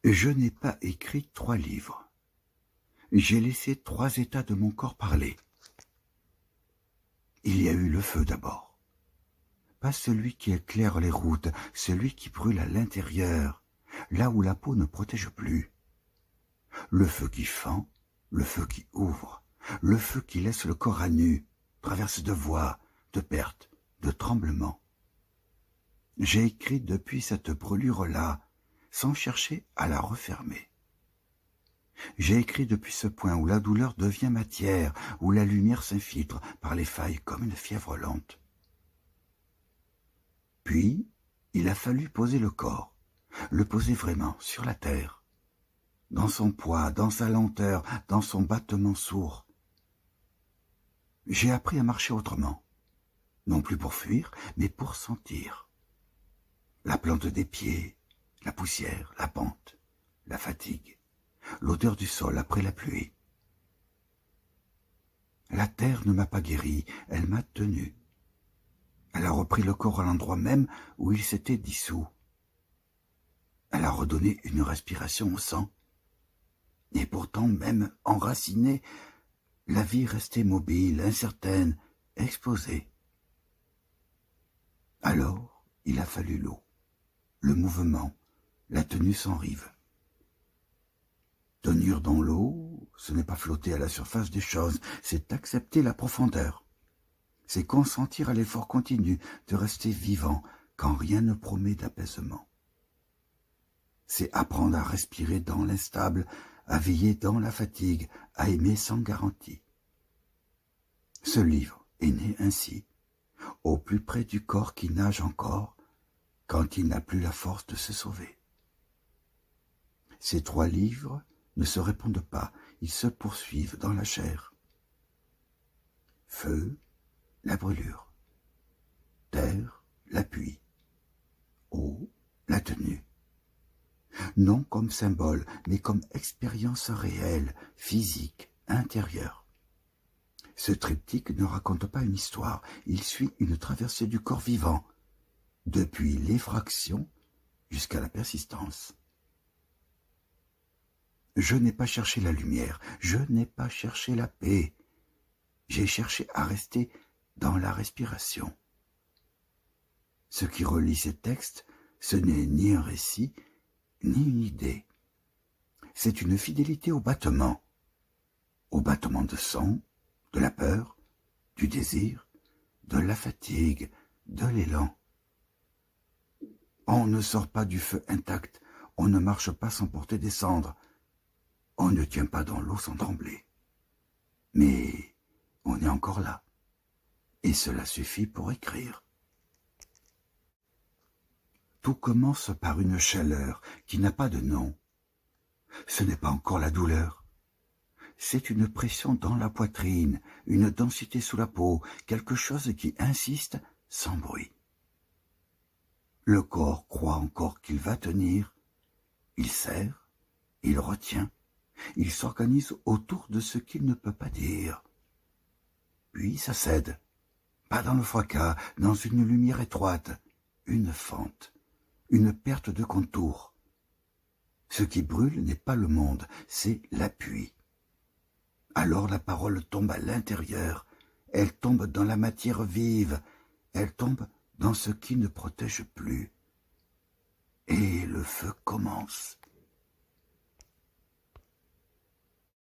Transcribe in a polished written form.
Je n'ai pas écrit 3 livres. J'ai laissé 3 états de mon corps parler. Il y a eu le feu d'abord. Pas celui qui éclaire les routes, celui qui brûle à l'intérieur, là où la peau ne protège plus. Le feu qui fend, le feu qui ouvre, le feu qui laisse le corps à nu, traverse de voies, de pertes, de tremblements. J'ai écrit depuis cette brûlure-là, sans chercher à la refermer. J'ai écrit depuis ce point où la douleur devient matière, où la lumière s'infiltre par les failles comme une fièvre lente. Puis, il a fallu poser le corps, le poser vraiment sur la terre, dans son poids, dans sa lenteur, dans son battement sourd. J'ai appris à marcher autrement, non plus pour fuir, mais pour sentir. La plante des pieds, la poussière, la pente, la fatigue, l'odeur du sol après la pluie. La terre ne m'a pas guéri, elle m'a tenu. Elle a repris le corps à l'endroit même où il s'était dissous. Elle a redonné une respiration au sang. Et pourtant, même enracinée, la vie restait mobile, incertaine, exposée. Alors, il a fallu l'eau, le mouvement, la tenue sans rive. Tenir dans l'eau, ce n'est pas flotter à la surface des choses, c'est accepter la profondeur. C'est consentir à l'effort continu de rester vivant quand rien ne promet d'apaisement. C'est apprendre à respirer dans l'instable, à veiller dans la fatigue, à aimer sans garantie. Ce livre est né ainsi, au plus près du corps qui nage encore, quand il n'a plus la force de se sauver. Ces 3 livres ne se répondent pas, ils se poursuivent dans la chair. Feu, la brûlure. Terre, l'appui. Eau, la tenue. Non comme symbole, mais comme expérience réelle, physique, intérieure. Ce triptyque ne raconte pas une histoire, il suit une traversée du corps vivant, depuis l'effraction jusqu'à la persistance. Je n'ai pas cherché la lumière, je n'ai pas cherché la paix. J'ai cherché à rester dans la respiration. Ce qui relie ces textes, ce n'est ni un récit, ni une idée. C'est une fidélité au battement de sang, de la peur, du désir, de la fatigue, de l'élan. On ne sort pas du feu intact, on ne marche pas sans porter des cendres, on ne tient pas dans l'eau sans trembler. Mais on est encore là, et cela suffit pour écrire. Tout commence par une chaleur qui n'a pas de nom. Ce n'est pas encore la douleur. C'est une pression dans la poitrine, une densité sous la peau, quelque chose qui insiste sans bruit. Le corps croit encore qu'il va tenir. Il serre, il retient, il s'organise autour de ce qu'il ne peut pas dire. Puis ça cède, pas dans le fracas, dans une lumière étroite, une fente, une perte de contour. Ce qui brûle n'est pas le monde, c'est l'appui. Alors la parole tombe à l'intérieur, elle tombe dans la matière vive, elle tombe dans ce qui ne protège plus. Et le feu commence.